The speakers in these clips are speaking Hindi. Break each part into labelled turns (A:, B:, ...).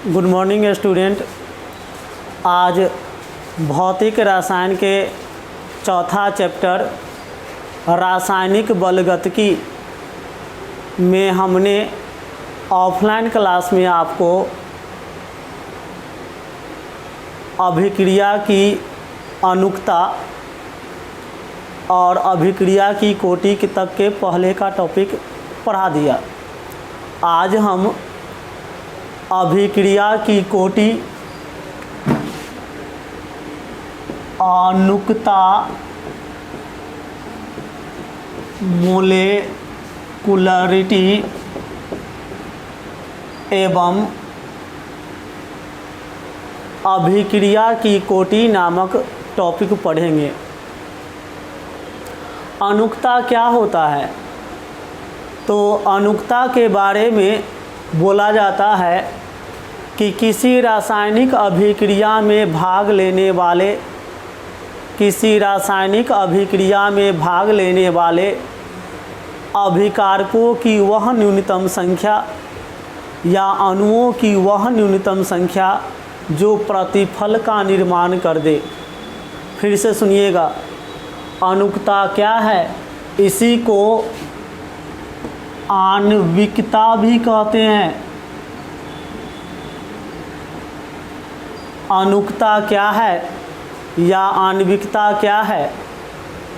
A: Good morning student. आज भौतिक रसायन के चौथा चैप्टर रासायनिक बलगतिकी में हमने ऑफलाइन क्लास में आपको अभिक्रिया की अनुकता और अभिक्रिया की कोटि तक के पहले का टॉपिक पढ़ा दिया। आज हम अभिक्रिया की कोटि, अनुकता, मोलेकुलरिटी एवं अभिक्रिया की कोटि नामक टॉपिक पढ़ेंगे। अनुकता क्या होता है? तो अनुकता के बारे में बोला जाता है कि किसी रासायनिक अभिक्रिया में भाग लेने वाले अभिकारकों की वह न्यूनतम संख्या या अणुओं की वह न्यूनतम संख्या जो प्रतिफल का निर्माण कर दे। फिर से सुनिएगा, अनुकता क्या है? इसी को आणविकता भी कहते हैं। अनुकता क्या है या आणविकता क्या है?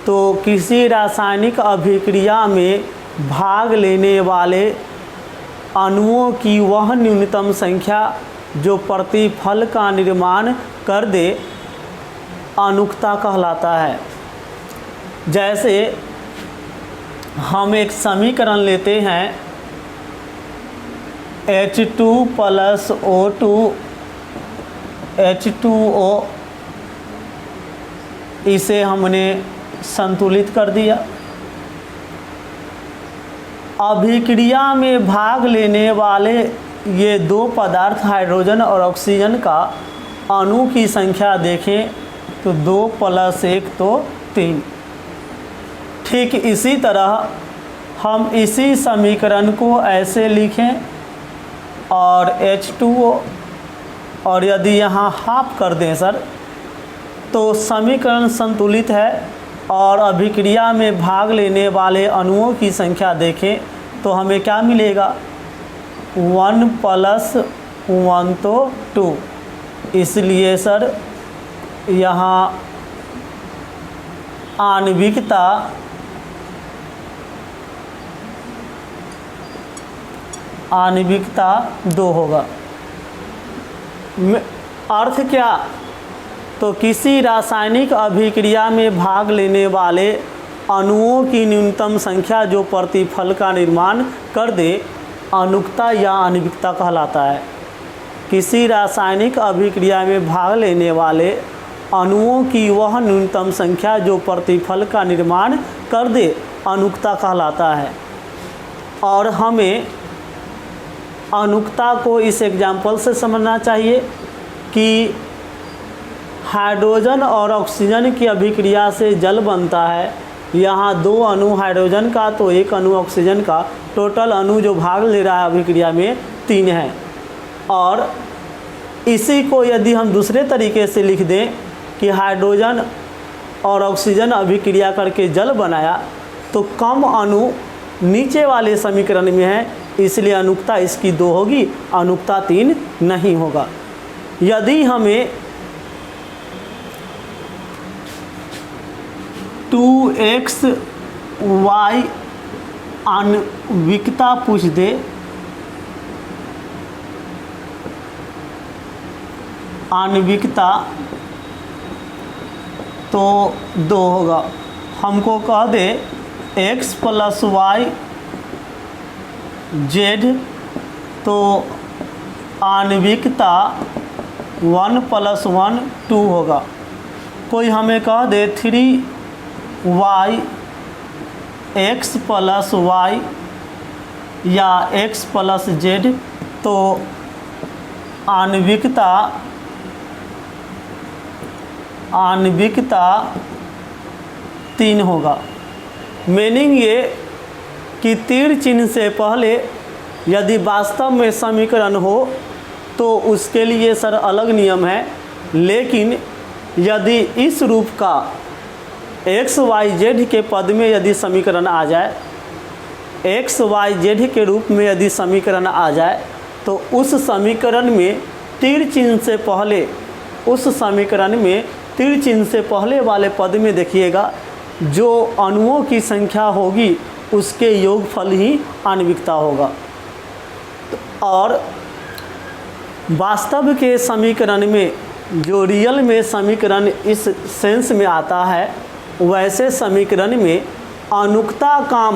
A: तो किसी रासायनिक अभिक्रिया में भाग लेने वाले अणुओं की वह न्यूनतम संख्या जो प्रतिफल का निर्माण कर दे, अनुकता कहलाता है। जैसे हम एक समीकरण लेते हैं H2 + O2 H2O, इसे हमने संतुलित कर दिया। अभिक्रिया में भाग लेने वाले ये दो पदार्थ हाइड्रोजन और ऑक्सीजन का अणु की संख्या देखें तो 2 + 1 तो 3। ठीक इसी तरह हम इसी समीकरण को ऐसे लिखें और H2O, और यदि यहाँ हाफ कर दें सर, तो समीकरण संतुलित है। और अभिक्रिया में भाग लेने वाले अणुओं की संख्या देखें तो हमें क्या मिलेगा? 1 + 1 तो 2। इसलिए सर यहाँ आणविकता 2 होगा। अर्थ क्या? तो किसी रासायनिक अभिक्रिया में भाग लेने वाले अणुओं की न्यूनतम संख्या जो प्रतिफल का निर्माण कर दे, अनुकता या आणविकता कहलाता है। किसी रासायनिक अभिक्रिया में भाग लेने वाले अणुओं की वह न्यूनतम संख्या जो प्रतिफल का निर्माण कर दे, अनुकता कहलाता है। और हमें अनुकता को इस एग्जाम्पल से समझना चाहिए कि हाइड्रोजन और ऑक्सीजन की अभिक्रिया से जल बनता है। यहाँ 2 अणु हाइड्रोजन का तो 1 अणु ऑक्सीजन का, टोटल अणु जो भाग ले रहा है अभिक्रिया में 3 है। और इसी को यदि हम दूसरे तरीके से लिख दें कि हाइड्रोजन और ऑक्सीजन अभिक्रिया करके जल बनाया, तो कम अणु नीचे वाले समीकरण में है, इसलिए अनुकता इसकी 2 होगी, अनुकता 3 नहीं होगा। यदि हमें 2xy आणविकता पूछ दे, आणविकता तो 2 होगा। हमको कह दे x + y z, तो आणविकता 1 + 1 2 होगा। कोई हमें कह दे 3y x + y या x + z, तो आणविकता 3 होगा। मीनिंग ये कि तीर चिन्ह से पहले यदि वास्तव में समीकरण हो तो उसके लिए सर अलग नियम है। लेकिन यदि इस रूप का एक्स वाई जेड के पद में यदि समीकरण आ जाए, एक्स वाई जेड के रूप में यदि समीकरण आ जाए, तो उस समीकरण में तीर चिन्ह से पहले, उस समीकरण में तीर चिन्ह से पहले वाले पद में देखिएगा जो अणुओं की संख्या होगी उसके योगफल ही आणविकता होगा। और वास्तव के समीकरण में, जो रियल में समीकरण इस सेंस में आता है, वैसे समीकरण में अनुक्ता का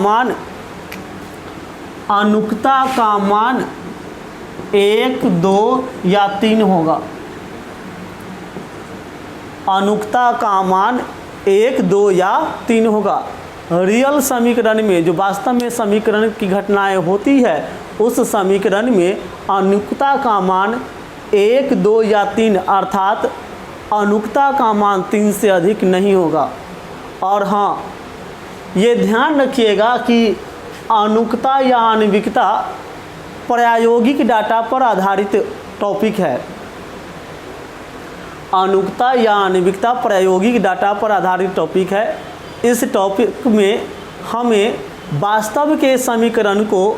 A: मान 1, 2 या 3 होगा। अनुक्ता का मान 1, 2 या 3 होगा। रियल समीकरण में, जो वास्तव में समीकरण की घटनाएं होती है, उस समीकरण में अनुक्ता का मान 1, 2 या 3 अर्थात अनुक्ता का मान 3 से अधिक नहीं होगा। और हाँ, ये ध्यान रखिएगा कि अनुक्ता या आणविकता प्रायोगिक डाटा पर आधारित टॉपिक है। अनुक्ता या आणविकता प्रायोगिक डाटा पर आधारित टॉपिक है। इस टॉपिक में हमें वास्तव के समीकरण को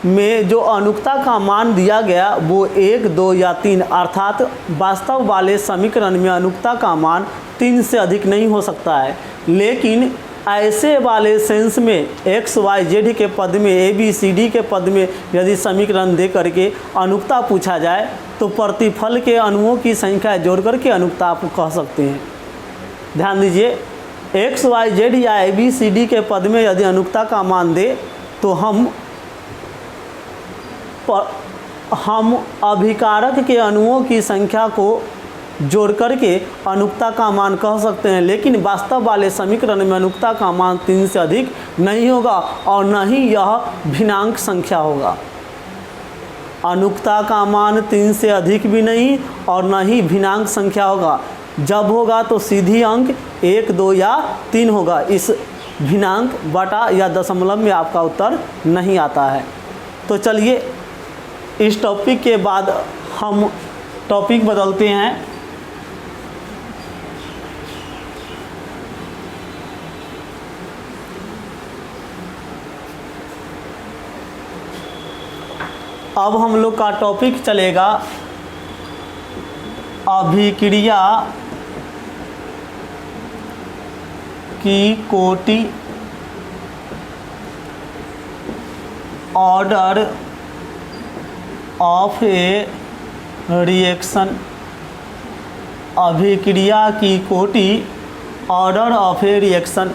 A: में जो अनुक्ता का मान दिया गया वो 1, 2 या 3 अर्थात वास्तव वाले समीकरण में अनुक्ता का मान 3 से अधिक नहीं हो सकता है। लेकिन ऐसे वाले सेंस में एक्स वाई जेड के पद में, ए बी सी डी के पद में यदि समीकरण दे करके अनुक्ता पूछा जाए तो प्रतिफल के अणुओं की संख्या जोड़ करके अनुक्ता आप कह सकते हैं। ध्यान दीजिए, एक्स वाई जेड या ए बी सी डी के पद में यदि अनुक्ता का मान दे तो हम अभिकारक के अणुओं की संख्या को जोड़ करके अनुक्ता का मान कह सकते हैं। लेकिन वास्तव वाले समीकरण में अनुक्ता का मान 3 से अधिक नहीं होगा और न ही यह भिन्नांक संख्या होगा। अनुक्ता का मान 3 से अधिक भी नहीं और न ही भिन्नांक संख्या होगा। जब होगा तो सीधी अंक 1, 2 या 3 होगा। इस भिन्नांक बटा या दशमलव में आपका उत्तर नहीं आता है। तो चलिए, इस टॉपिक के बाद हम टॉपिक बदलते हैं। अब हम लोग का टॉपिक चलेगा अभिक्रिया की कोटि, ऑर्डर ऑफ ए रिएक्शन। अभिक्रिया की कोटि, ऑर्डर ऑफ ए रिएक्शन।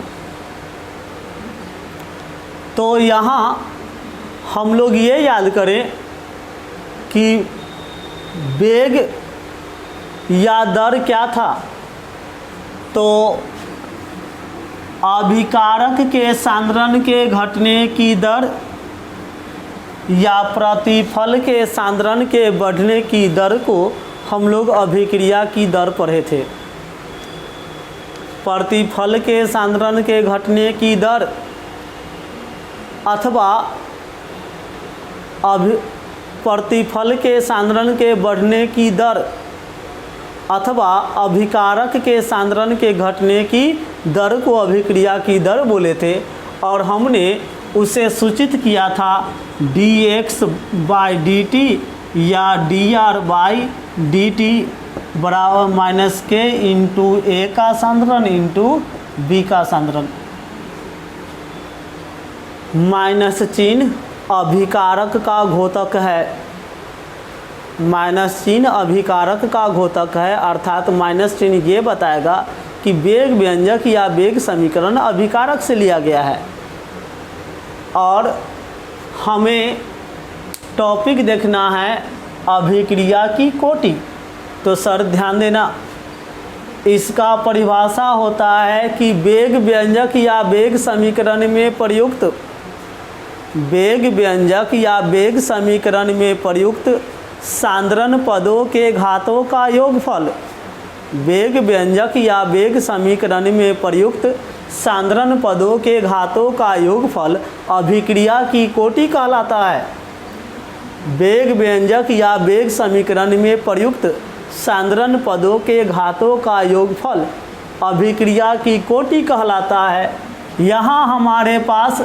A: तो यहाँ हम लोग ये याद करें कि वेग या दर क्या था। तो अभिकारक के सांद्रण के घटने की दर या प्रतिफल के सांद्रण के बढ़ने की दर को हम लोग अभिक्रिया की दर पढ़े थे। प्रतिफल के सांद्रण के घटने की दर अथवा प्रतिफल के सांद्रण के बढ़ने की दर अथवा अभिकारक के सांद्रण के घटने की दर को अभिक्रिया की दर बोले थे। और हमने उसे सूचित किया था dx/dt या dr/dt बराबर -k इंटू ए का सांद्रण इंटू बी का सांद्रण। माइनस चिन्ह अभिकारक का घोतक है, माइनस चिन्ह अभिकारक का घोतक है। अर्थात माइनस चिन्ह ये बताएगा कि वेग व्यंजक या वेग समीकरण अभिकारक से लिया गया है। और हमें टॉपिक देखना है अभिक्रिया की कोटि। तो सर ध्यान देना, इसका परिभाषा होता है कि वेग व्यंजक या वेग समीकरण में प्रयुक्त, वेग व्यंजक या वेग समीकरण में प्रयुक्त सांद्रण पदों के घातों का योगफल। वेग व्यंजक या वेग समीकरण में प्रयुक्त सांद्रण पदों के घातों का योगफल अभिक्रिया की कोटि कहलाता है। वेग व्यंजक या वेग समीकरण में प्रयुक्त सांद्रण पदों के घातों का योगफल अभिक्रिया की कोटि कहलाता है। यहाँ हमारे पास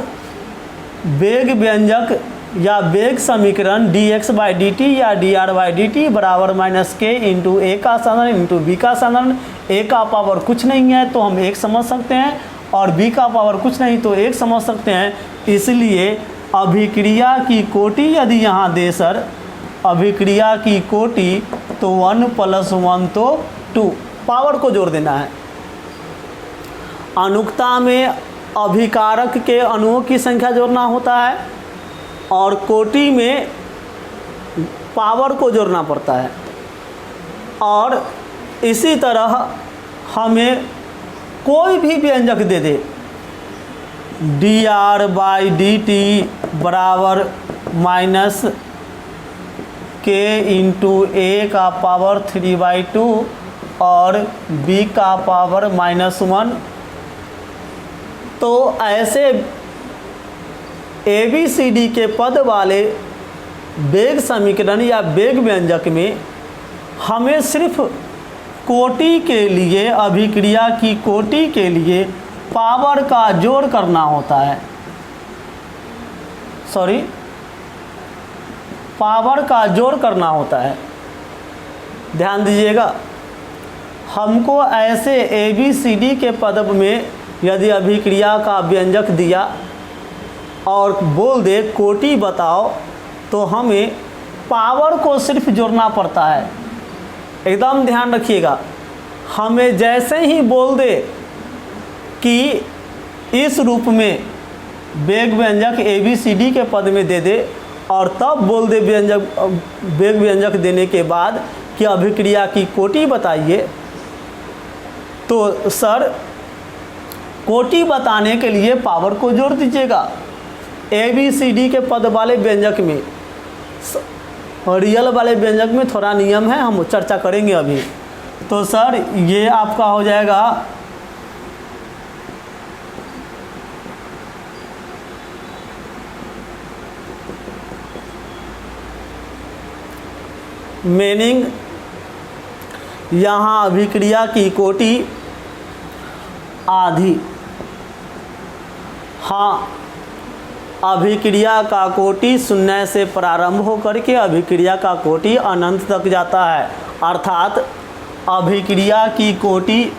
A: वेग व्यंजक या वेग समीकरण dx/dt या dr/dt बराबर -k इंटू ए का साधारण इंटू बी का साधारण, ए का पावर कुछ नहीं है तो हम 1 समझ सकते हैं और बी का पावर कुछ नहीं तो 1 समझ सकते हैं। इसलिए अभिक्रिया की कोटि यदि यहाँ दे सर, अभिक्रिया की कोटि तो 1 + 1 तो 2, पावर को जोड़ देना है। अनुक्ता में अभिकारक के अणुओं की संख्या जोड़ना होता है और कोटि में पावर को जोड़ना पड़ता है। और इसी तरह हमें कोई भी व्यंजक दे दे, dr/dt बराबर -k इंटू ए का पावर 3/2 और b का पावर -1, तो ऐसे ABCD के पद वाले वेग समीकरण या वेग व्यंजक में हमें सिर्फ कोटि के लिए, अभिक्रिया की कोटि के लिए पावर का जोड़ करना होता है, पावर का जोड़ करना होता है। ध्यान दीजिएगा, हमको ऐसे ABCD के पद में यदि अभिक्रिया का व्यंजक दिया और बोल दे कोटि बताओ, तो हमें पावर को सिर्फ जोड़ना पड़ता है। एकदम ध्यान रखिएगा, हमें जैसे ही बोल दे कि इस रूप में वेग व्यंजक ABCD के पद में दे दे और तब बोल दे वेग व्यंजक देने के बाद कि अभिक्रिया की कोटि बताइए, तो सर कोटि बताने के लिए पावर को जोड़ दीजिएगा। ABCD के पद वाले व्यंजक में, रियल वाले व्यंजक में थोड़ा नियम है, हम चर्चा करेंगे अभी। तो सर ये आपका हो जाएगा मीनिंग, यहाँ अभिक्रिया की कोटि आधी, हाँ अभिक्रिया का कोटि 0 से प्रारंभ होकर के अभिक्रिया का कोटि अनंत तक जाता है। अर्थात अभिक्रिया की कोटि,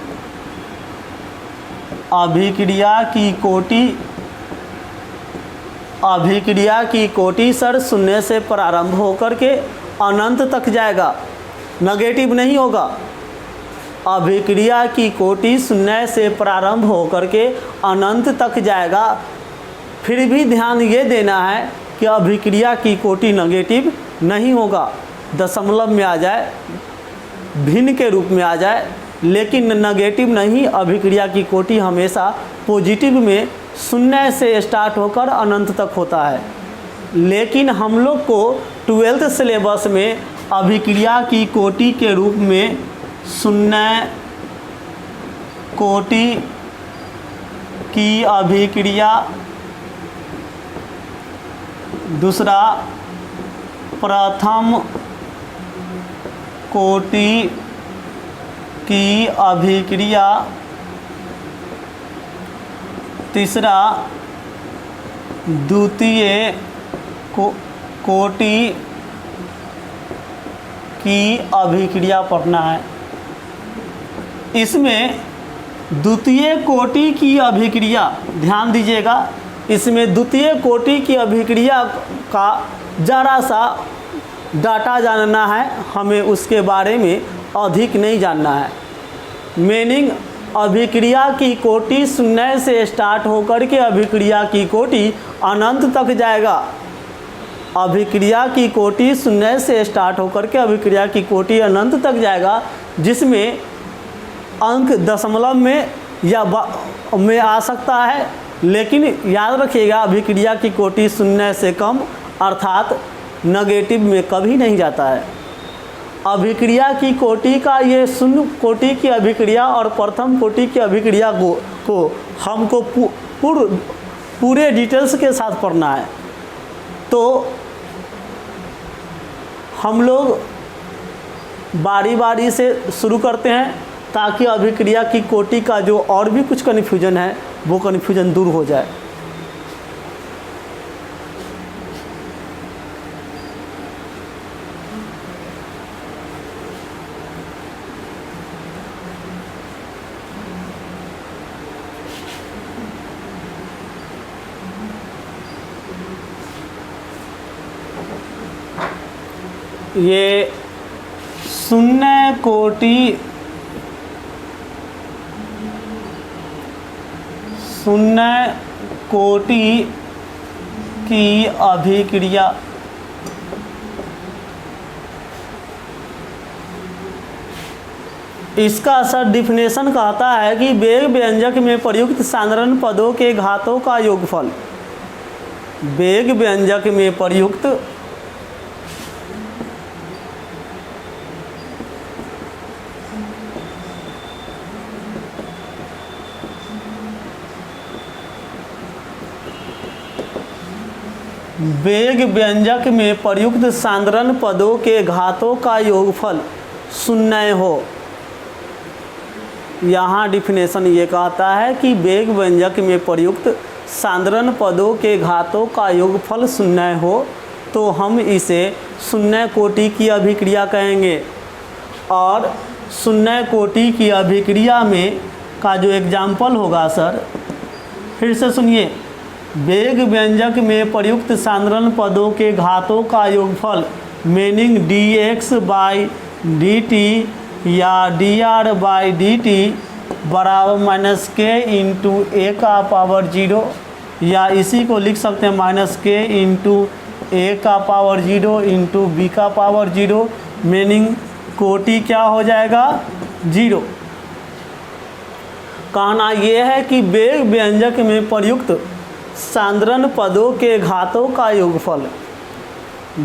A: सर 0 से प्रारंभ होकर के अनंत तक जाएगा, नेगेटिव नहीं होगा। अभिक्रिया की कोटि 0 से प्रारंभ होकर के अनंत तक जाएगा। फिर भी ध्यान ये देना है कि अभिक्रिया की कोटि नेगेटिव नहीं होगा, दशमलव में आ जाए, भिन्न के रूप में आ जाए, लेकिन नेगेटिव नहीं। अभिक्रिया की कोटि हमेशा पॉजिटिव में 0 से स्टार्ट होकर अनंत तक होता है। लेकिन हम लोग को 12th सिलेबस में अभिक्रिया की कोटि के रूप में 0 कोटि की अभिक्रिया, दूसरा प्रथम कोटि की अभिक्रिया, तीसरा द्वितीय कोटि की अभिक्रिया पढ़ना है। इसमें द्वितीय कोटि की अभिक्रिया, ध्यान दीजिएगा, इसमें द्वितीय कोटि की अभिक्रिया का ज़रा सा डाटा जानना है, हमें उसके बारे में अधिक नहीं जानना है। मीनिंग, अभिक्रिया की कोटि 0 से स्टार्ट होकर के अभिक्रिया की कोटि अनंत तक जाएगा। अभिक्रिया की कोटि 0 से स्टार्ट होकर के अभिक्रिया की कोटि अनंत तक जाएगा, जिसमें अंक दशमलव में या में आ सकता है, लेकिन याद रखिएगा अभिक्रिया की कोटि 0 से कम अर्थात नेगेटिव में कभी नहीं जाता है। अभिक्रिया की कोटि का ये 0 कोटि की अभिक्रिया और प्रथम कोटि की अभिक्रिया को हमको पूरे डिटेल्स के साथ पढ़ना है। तो हम लोग बारी बारी से शुरू करते हैं ताकि अभिक्रिया की कोटि का जो और भी कुछ कन्फ्यूजन है वो कन्फ्यूजन दूर हो जाए। ये शून्य कोटि की अभिक्रिया इसका असर डिफिनेशन कहता है कि वेग व्यंजक में प्रयुक्त साधारण पदों के घातों का योगफल। वेग व्यंजक में प्रयुक्त वेग व्यंजक में प्रयुक्त साधारण पदों के घातों का योगफल शून्य हो। यहाँ डिफिनेशन ये कहता है कि वेग व्यंजक में प्रयुक्त साधारण पदों के घातों का योगफल शून्य हो तो हम इसे शून्य कोटि की अभिक्रिया कहेंगे। और शून्य कोटि की अभिक्रिया में का जो एग्जाम्पल होगा सर, फिर से सुनिए, वेग व्यंजक में प्रयुक्त साधारण पदों के घातों का योगफल मीनिंग dx बाई dt या dr बाई dt बराबर माइनस के इंटू ए का पावर 0, या इसी को लिख सकते हैं माइनस के इंटू ए का पावर 0 इंटू बी का पावर 0, मीनिंग कोटि क्या हो जाएगा 0। कहना यह है कि वेग व्यंजक में प्रयुक्त साधारण पदों के घातों का योगफल,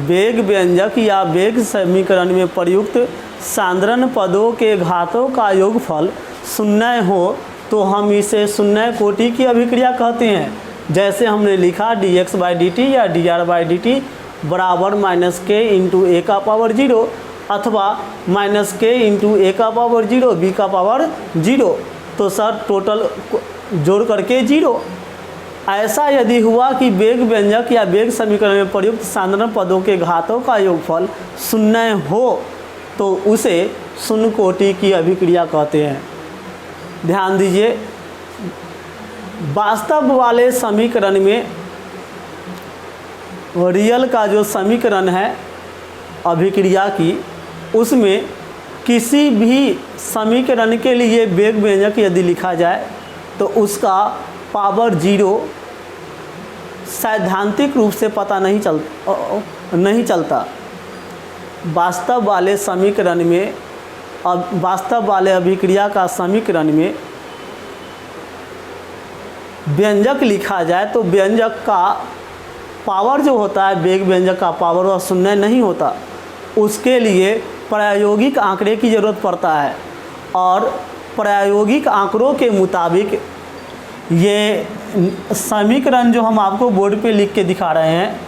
A: वेग व्यंजक या वेग समीकरण में प्रयुक्त साधारण पदों के घातों का योगफल शून्य हो तो हम इसे शून्य कोटि की अभिक्रिया कहते हैं। जैसे हमने लिखा dx बाई dt या dr बाई dt बराबर माइनस के इंटू ए का पावर 0 अथवा माइनस के इंटू ए का पावर 0 बी का पावर 0, तो सर टोटल जोड़ करके 0। ऐसा यदि हुआ कि वेग व्यंजक या वेग समीकरण में प्रयुक्त साधारण पदों के घातों का योगफल शून्य हो तो उसे शून्य कोटि की अभिक्रिया कहते हैं। ध्यान दीजिए, वास्तव वाले समीकरण में रियल का जो समीकरण है अभिक्रिया की, उसमें किसी भी समीकरण के लिए वेग व्यंजक यदि लिखा जाए तो उसका पावर 0 सैद्धांतिक रूप से पता नहीं चलता। वास्तव वाले समीकरण में, वास्तव वाले अभिक्रिया का समीकरण में व्यंजक लिखा जाए तो व्यंजक का पावर जो होता है, वेग व्यंजक का पावर, वह शून्य नहीं होता। उसके लिए प्रायोगिक आंकड़े की ज़रूरत पड़ता है और प्रायोगिक आंकड़ों के मुताबिक ये समीकरण जो हम आपको बोर्ड पे लिख के दिखा रहे हैं,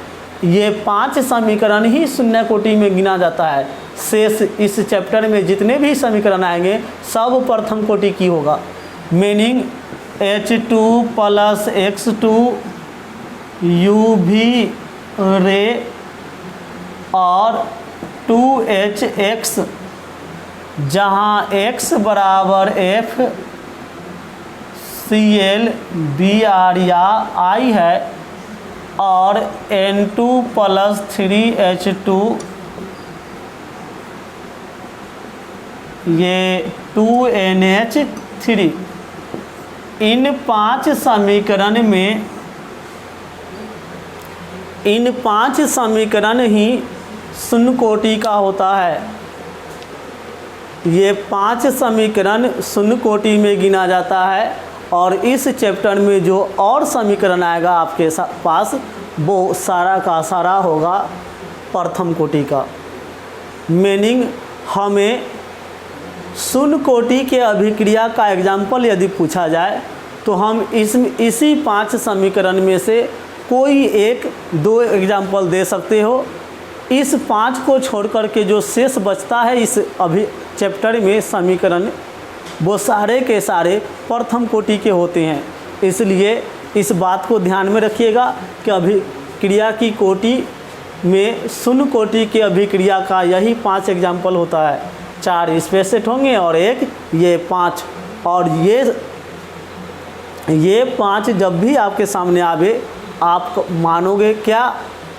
A: ये 5 समीकरण ही शून्य कोटि में गिना जाता है। शेष इस चैप्टर में जितने भी समीकरण आएंगे सब प्रथम कोटि की होगा। Meaning H2 plus x2 UV रे और 2HX, जहाँ x बराबर F Cl Br या I है और N2 प्लस 3H2 ये 2NH3। इन 5 समीकरण ही शून्य कोटि का होता है। ये 5 समीकरण शून्य कोटि में गिना जाता है और इस चैप्टर में जो और समीकरण आएगा आपके पास वो सारा का सारा होगा प्रथम कोटि का। मीनिंग हमें शून्य कोटि के अभिक्रिया का एग्जाम्पल यदि पूछा जाए तो हम इसी 5 समीकरण में से कोई 1-2 एग्जाम्पल दे सकते हो इस 5 को छोड़ कर के जो शेष बचता है इस अभी चैप्टर में समीकरण, वो सारे के सारे प्रथम कोटि के होते हैं। इसलिए इस बात को ध्यान में रखिएगा कि अभिक्रिया की कोटि में शून्य कोटि के अभिक्रिया का यही 5 एग्जाम्पल होता है। 4 स्पेस सेट होंगे और एक ये 5, और ये 5 जब भी आपके सामने आवे आप मानोगे क्या?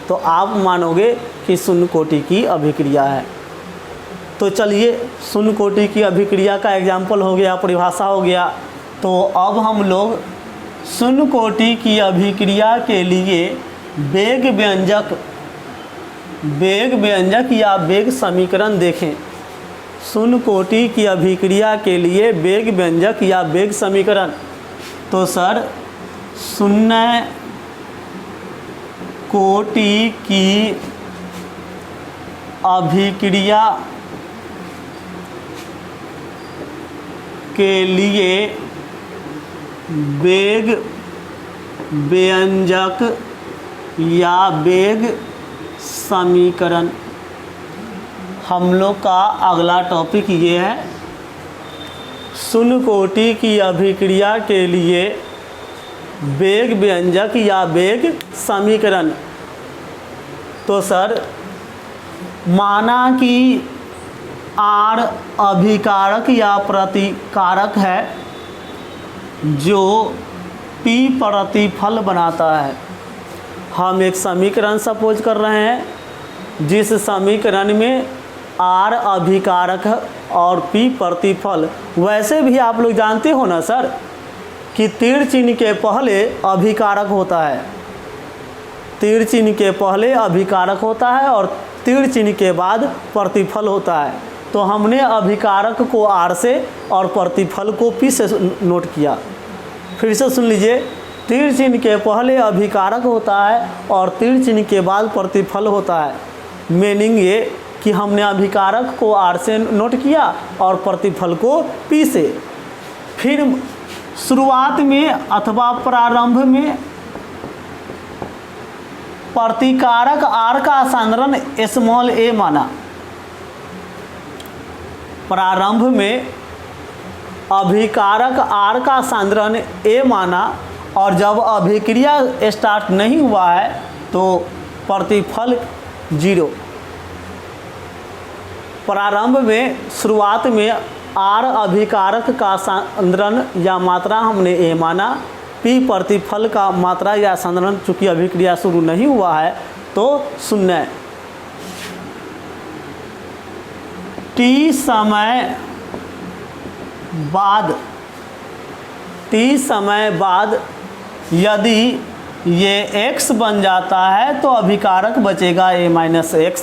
A: तो आप मानोगे कि शून्य कोटि की अभिक्रिया है। तो चलिए, शून्य कोटि की अभिक्रिया का एग्जाम्पल हो गया, परिभाषा हो गया। तो अब हम लोग शून्य कोटि की अभिक्रिया के लिए वेग व्यंजक या वेग समीकरण देखें। शून्य कोटि की अभिक्रिया के लिए वेग व्यंजक या वेग समीकरण, तो सर शून्य कोटि की अभिक्रिया के लिए वेग व्यंजक या वेग समीकरण, हम लोग का अगला टॉपिक ये है शून्य कोटि की अभिक्रिया के लिए वेग व्यंजक या वेग समीकरण। तो सर माना कि R अभिकारक या प्रतिकारक है जो P प्रतिफल बनाता है। हम एक समीकरण सपोज कर रहे हैं जिस समीकरण में R अभिकारक और P प्रतिफल। वैसे भी आप लोग जानते हो ना सर कि तीर चिन्ह के पहले अभिकारक होता है, तीर चिन्ह के पहले अभिकारक होता है और तीर चिन्ह के बाद प्रतिफल होता है। तो हमने अभिकारक को R से और प्रतिफल को P से नोट किया। फिर से सुन लीजिए, तीर चिन्ह के पहले अभिकारक होता है और तीर चिन्ह के बाद प्रतिफल होता है। मीनिंग ये कि हमने अभिकारक को R से नोट किया और प्रतिफल को P से। फिर शुरुआत में अथवा प्रारंभ में प्रतिकारक R का सांद्रण स्मॉल a माना। प्रारंभ में अभिकारक R का सांद्रण a माना और जब अभिक्रिया स्टार्ट नहीं हुआ है तो प्रतिफल 0। प्रारंभ में शुरुआत में R अभिकारक का सांद्रण या मात्रा हमने a माना, P प्रतिफल का मात्रा या सांद्रण, चूँकि अभिक्रिया शुरू नहीं हुआ है तो 0। T समय बाद यदि ये x बन जाता है तो अभिकारक बचेगा a माइनस x।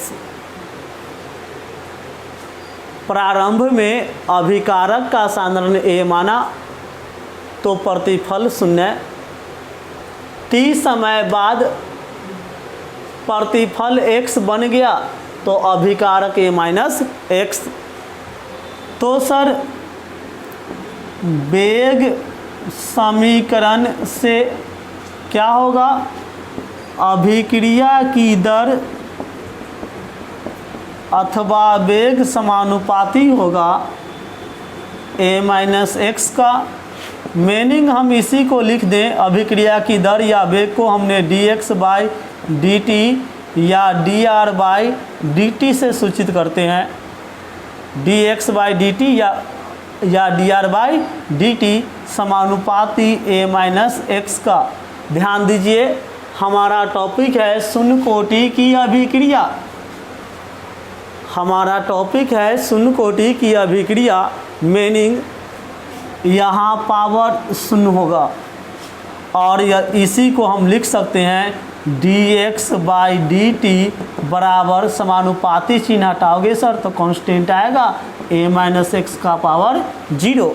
A: प्रारंभ में अभिकारक का सांद्रण a माना तो प्रतिफल 0। T समय बाद प्रतिफल x बन गया तो अभिकारक a माइनस x। तो सर वेग समीकरण से क्या होगा? अभिक्रिया की दर अथवा वेग समानुपाती होगा a माइनस एक्स का। मीनिंग हम इसी को लिख दें, अभिक्रिया की दर या वेग को हमने dx बाई dt या dr बाई dt से सूचित करते हैं। dx बाई dt या dr बाई dt समानुपाती a माइनस एक्स का। ध्यान दीजिए, हमारा टॉपिक है शून्य कोटि की अभिक्रिया। हमारा टॉपिक है शून्य कोटि की अभिक्रिया। मीनिंग यहाँ पावर 0 होगा और इसी को हम लिख सकते हैं dx बाई dt बराबर समानुपाती चिन्ह हटाओगे सर तो कांस्टेंट आएगा a माइनस एक्स का पावर 0।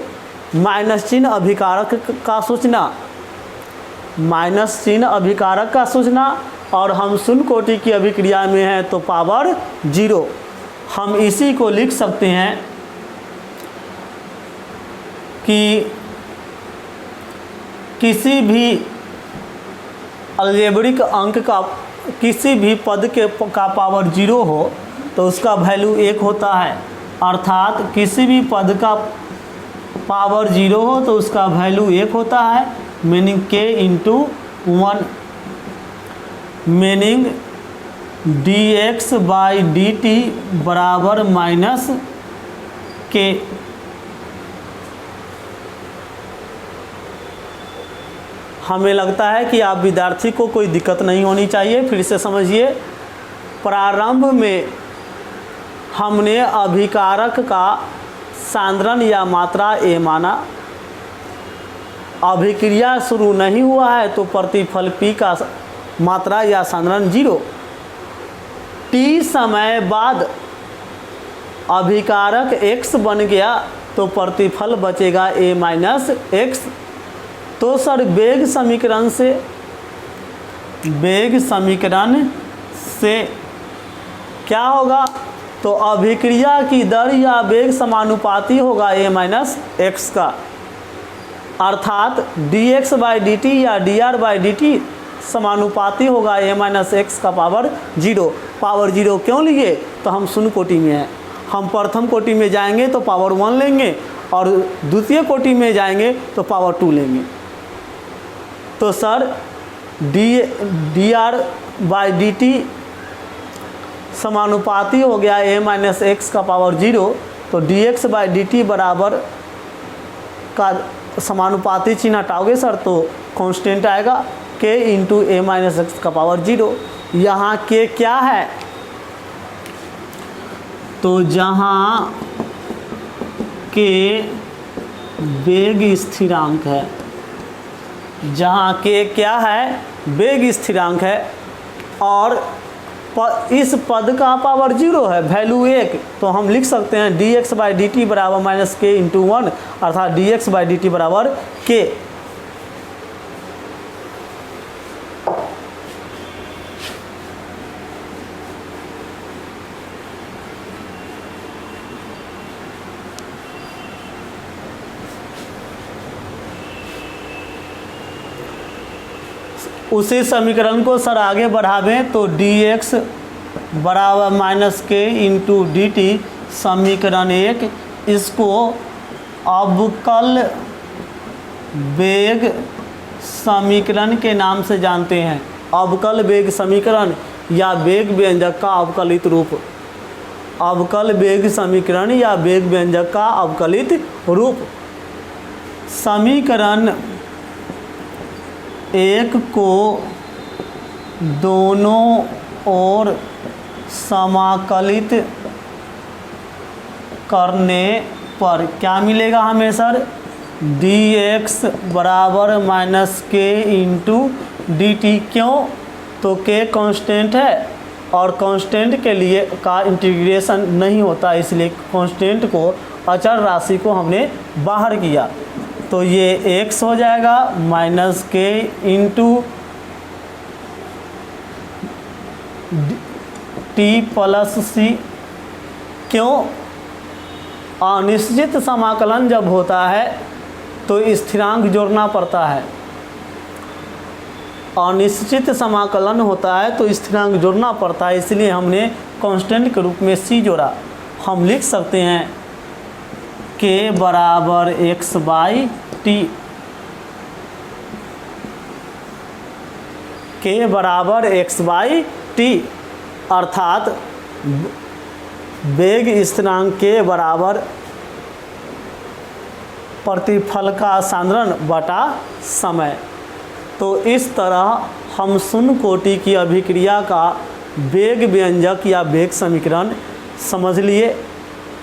A: माइनस चिन्ह अभिकारक का सूचना, माइनस चिन्ह अभिकारक का सूचना, और हम शून्य कोटि की अभिक्रिया में हैं तो पावर 0। हम इसी को लिख सकते हैं कि किसी भी अलजेब्रिक अंक का किसी भी पद का पावर 0 हो तो उसका वैल्यू 1 होता है, अर्थात किसी भी पद का पावर 0 हो तो उसका वैल्यू 1 होता है, meaning k into 1, meaning dx by dt बराबर माइनस k। हमें लगता है कि आप विद्यार्थी को कोई दिक्कत नहीं होनी चाहिए। फिर से समझिए, प्रारंभ में हमने अभिकारक का सांद्रण या मात्रा a माना, अभिक्रिया शुरू नहीं हुआ है तो प्रतिफल p का मात्रा या सांद्रण 0। t समय बाद अभिकारक x बन गया तो प्रतिफल बचेगा a माइनस x। तो सर वेग समीकरण से क्या होगा, तो अभिक्रिया की दर या वेग समानुपाती होगा a माइनस x का, अर्थात dx बाई dt या dr बाई dt समानुपाती होगा a माइनस x का पावर 0। पावर 0 क्यों लिए, तो हम शून्य कोटि में हैं। हम प्रथम कोटि में जाएंगे तो पावर 1 लेंगे और द्वितीय कोटि में जाएंगे तो पावर 2 लेंगे। तो सर dr बाई dt समानुपाती हो गया a माइनस x का पावर 0, तो dx बाई dt बराबर का समानुपाती चिन्ह हटाओगे सर तो कांस्टेंट आएगा k into a minus x का पावर 0। यहाँ k क्या है, तो जहाँ k वेग स्थिरांक है, जहाँ k क्या है, वेग स्थिरांक है, और इस पद का पावर 0 है, वैल्यू 1, तो हम लिख सकते हैं dx बाई dt बराबर माइनस k इंटू 1, अर्थात dx बाई dt बराबर k। उसी समीकरण को सर आगे बढ़ावें तो dx बराबर minus k into D T समीकरण 1, इसको अवकल वेग समीकरण के नाम से जानते हैं। अवकल वेग समीकरण या वेग व्यंजक का अवकलित रूप, अवकल वेग समीकरण या वेग व्यंजक का अवकलित रूप। समीकरण 1 को दोनों ओर समाकलित करने पर क्या मिलेगा हमें सर, dx बराबर minus k into D T. क्यों, तो k कांस्टेंट है और कांस्टेंट के लिए का इंटीग्रेशन नहीं होता, इसलिए कांस्टेंट को, अचर राशि को हमने बाहर किया, तो ये x हो जाएगा minus k into t plus c। क्यों, अनिश्चित समाकलन जब होता है तो स्थिरांक जोड़ना पड़ता है, अनिश्चित समाकलन होता है तो स्थिरांक जोड़ना पड़ता है, इसलिए हमने कांस्टेंट के रूप में c जोड़ा। हम लिख सकते हैं k बराबर x बाई टी, k बराबर x बाई टी, अर्थात वेग स्थिरांक k बराबर प्रतिफल का सांद्रण बटा समय। तो इस तरह हम शून्य कोटि की अभिक्रिया का वेग व्यंजक या वेग समीकरण समझ लिए।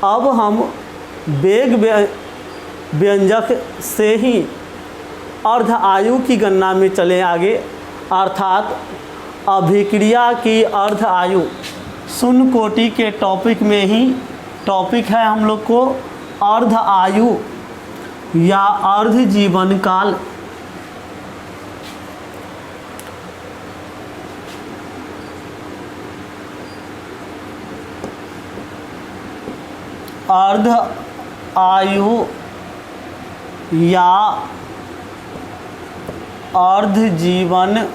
A: अब हम वेग व्यंजक से ही अर्ध आयु की गणना में चले आगे, अर्थात अभिक्रिया की अर्ध आयु। शून्य कोटि के टॉपिक में ही टॉपिक है हम लोग को अर्ध आयु या अर्ध जीवन काल। अर्ध आयु या अर्ध जीवन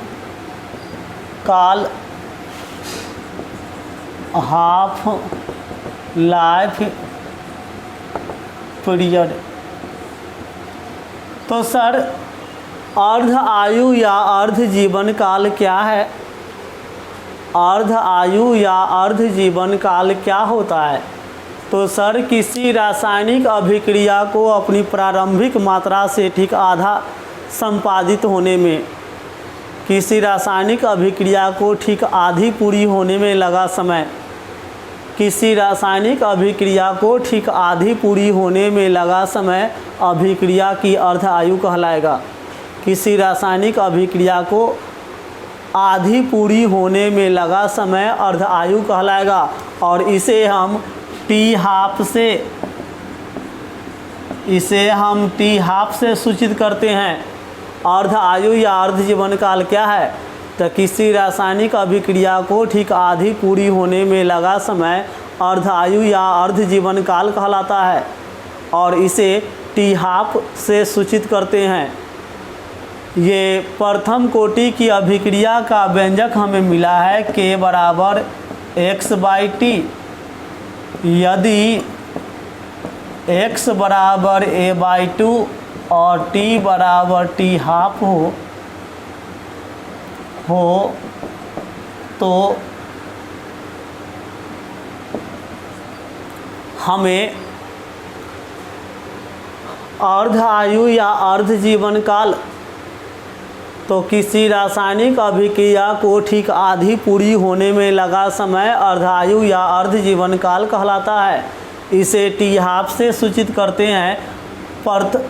A: काल हाफ लाइफ पीरियड। तो सर अर्ध आयु या अर्ध जीवन काल क्या है? अर्ध आयु या अर्ध जीवन काल क्या होता है? तो सर किसी रासायनिक अभिक्रिया को अपनी प्रारंभिक मात्रा से ठीक आधा संपादित होने में, किसी रासायनिक अभिक्रिया को ठीक आधी पूरी होने में लगा समय, किसी रासायनिक अभिक्रिया को ठीक आधी पूरी होने में लगा समय अभिक्रिया की अर्ध आयु कहलाएगा। किसी रासायनिक अभिक्रिया को आधी पूरी होने में लगा समय अर्ध आयु कहलाएगा और इसे हम टी हाफ से सूचित करते हैं। अर्ध आयु या अर्ध जीवन काल क्या है? तो किसी रासायनिक अभिक्रिया को ठीक आधी पूरी होने में लगा समय अर्ध आयु या अर्ध जीवन काल कहलाता है और इसे टी हाफ से सूचित करते हैं। ये प्रथम कोटि की अभिक्रिया का व्यंजक हमें मिला है K बराबर x/t। यदि x बराबर a/2 और t बराबर t हाफ हो तो हमें अर्ध आयु या अर्ध जीवन काल, तो किसी रासायनिक अभिक्रिया को ठीक आधी पूरी होने में लगा समय अर्ध आयु या अर्ध जीवन काल कहलाता है। इसे टी हाफ से सूचित करते हैं।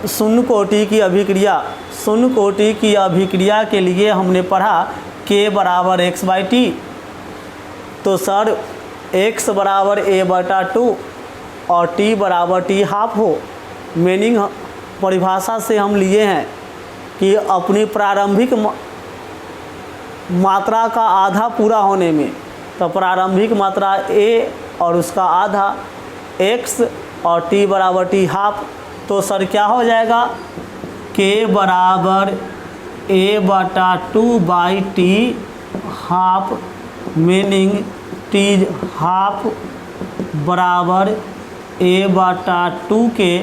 A: शून्य कोटि की अभिक्रिया, शून्य कोटि की अभिक्रिया के लिए हमने पढ़ा K बराबर x/t। तो सर x बराबर a/2 और t बराबर t हाफ हो। मीनिंग परिभाषा से हम लिए हैं कि अपनी प्रारंभिक मात्रा का आधा पूरा होने में, तो प्रारंभिक मात्रा a और उसका आधा x और t बराबर t हाफ। तो सर क्या हो जाएगा? K बराबर a/2/t half, meaning t half बराबर a/2 के,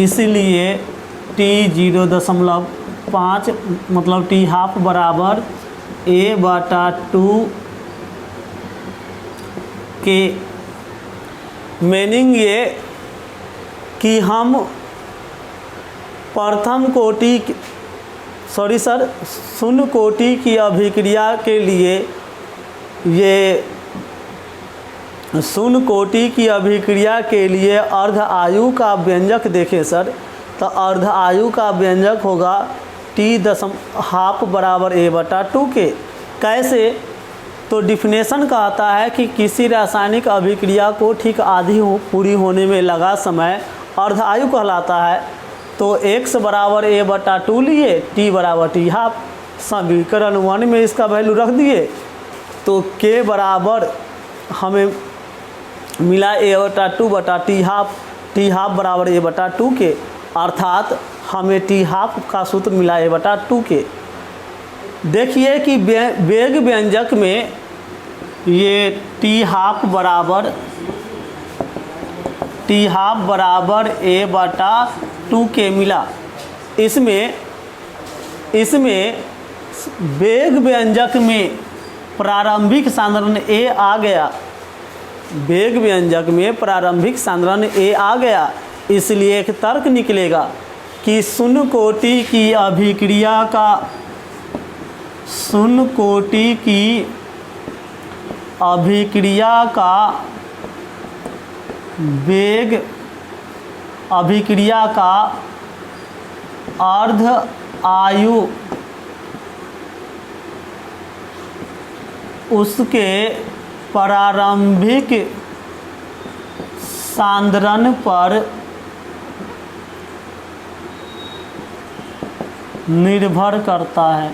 A: इसलिए t 0.5 मतलब t हाफ बराबर a/2 के। मीनिंग ये कि हम प्रथम कोटि शून्य कोटि की अभिक्रिया के लिए, ये शून्य कोटि की अभिक्रिया के लिए अर्ध आयु का व्यंजक देखें सर, तो अर्ध आयु का व्यंजक होगा t हाफ बराबर a/2 के। कैसे? तो डिफिनेशन कहता है कि किसी रासायनिक अभिक्रिया को ठीक आधी पूरी होने में लगा समय अर्ध आयु कहलाता है। तो x बराबर a/2 लिए, t बराबर t हाफ, समीकरण 1 में इसका वैल्यू रख दिए। तो k बराबर हमें मिला a/2/t हाफ, t हाफ बराबर a/2 के, अर्थात हमें t हाफ का सूत्र मिला a/2 के। देखिए कि वेग व्यंजक में ये t हाफ बराबर a/2 के मिला। इसमें वेग व्यंजक में प्रारंभिक सांद्रण a आ गया, वेग व्यंजक में प्रारंभिक सांद्रण a आ गया। इसलिए एक तर्क निकलेगा कि शून्य कोटि की अभिक्रिया का, शून्य कोटि की अभिक्रिया का वेग, अभिक्रिया का अर्ध आयु उसके प्रारंभिक सांद्रण पर निर्भर करता है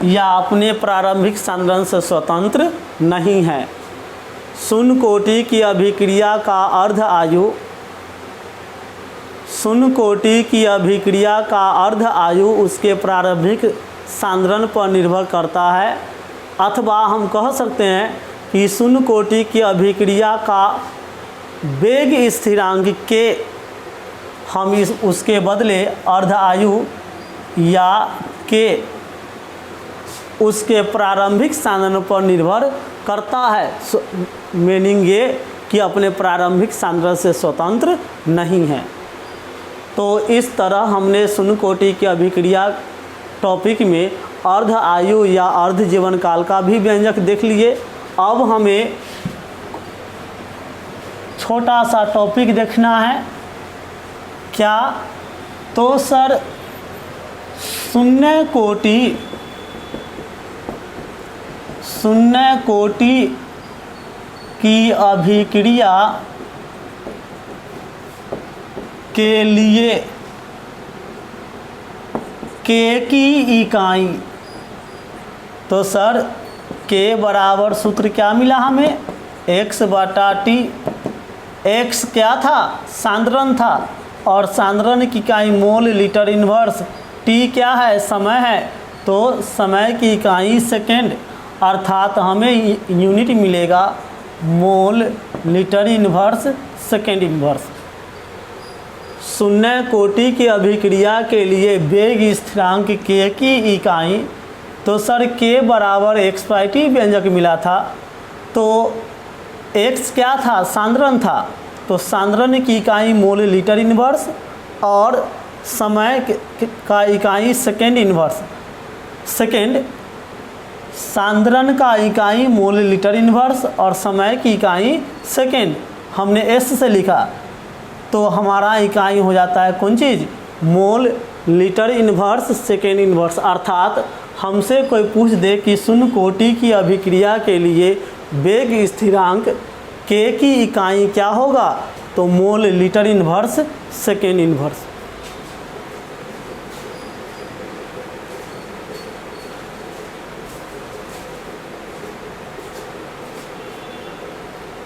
A: या अपने प्रारंभिक सांद्रण से स्वतंत्र नहीं है। शून्य कोटि की अभिक्रिया का अर्ध आयु, शून्य कोटि की अभिक्रिया का अर्ध आयु उसके प्रारंभिक सांद्रण पर निर्भर करता है अथवा हम कह सकते हैं कि शून्य कोटि की अभिक्रिया का वेग स्थिरांक के हम उसके बदले अर्ध आयु या के उसके प्रारंभिक सांद्रण पर निर्भर करता है। मीनिंग ये कि अपने प्रारंभिक सांद्रण से स्वतंत्र नहीं है। तो इस तरह हमने शून्य कोटि की अभिक्रिया टॉपिक में अर्ध आयु या अर्ध जीवन काल का भी व्यंजक देख लिए। अब हमें छोटा सा टॉपिक देखना है। क्या? तो सर शून्य कोटि की अभिक्रिया के लिए के की इकाई, तो सर के बराबर सूत्र क्या मिला हमें? x/t। x क्या था? सांद्रण था, और सांद्रण की इकाई मोल लीटर इन्वर्स। t क्या है? समय है, तो समय की इकाई सेकेंड, अर्थात हमें यूनिट मिलेगा मोल लीटर इन्वर्स सेकेंड इन्वर्स। शून्य कोटि की अभिक्रिया के लिए वेग स्थिरांक k की इकाई, तो सर k बराबर x/t व्यंजक मिला था। तो x क्या था? सांद्रण था, तो सांद्रण की इकाई मोल लीटर इन्वर्स और समय का इकाई सेकेंड इन्वर्स। सेकेंड, सांद्रण का इकाई मोल लीटर इन्वर्स और समय की इकाई सेकेंड, हमने s से लिखा, तो हमारा इकाई हो जाता है कौन चीज़? Mole litre inverse second inverse. अर्थात हमसे कोई पूछ दे कि शून्य कोटि की अभिक्रिया के लिए वेग स्थिरांक k की इकाई क्या होगा, तो मोल लीटर इन्वर्स सेकेंड इन्वर्स।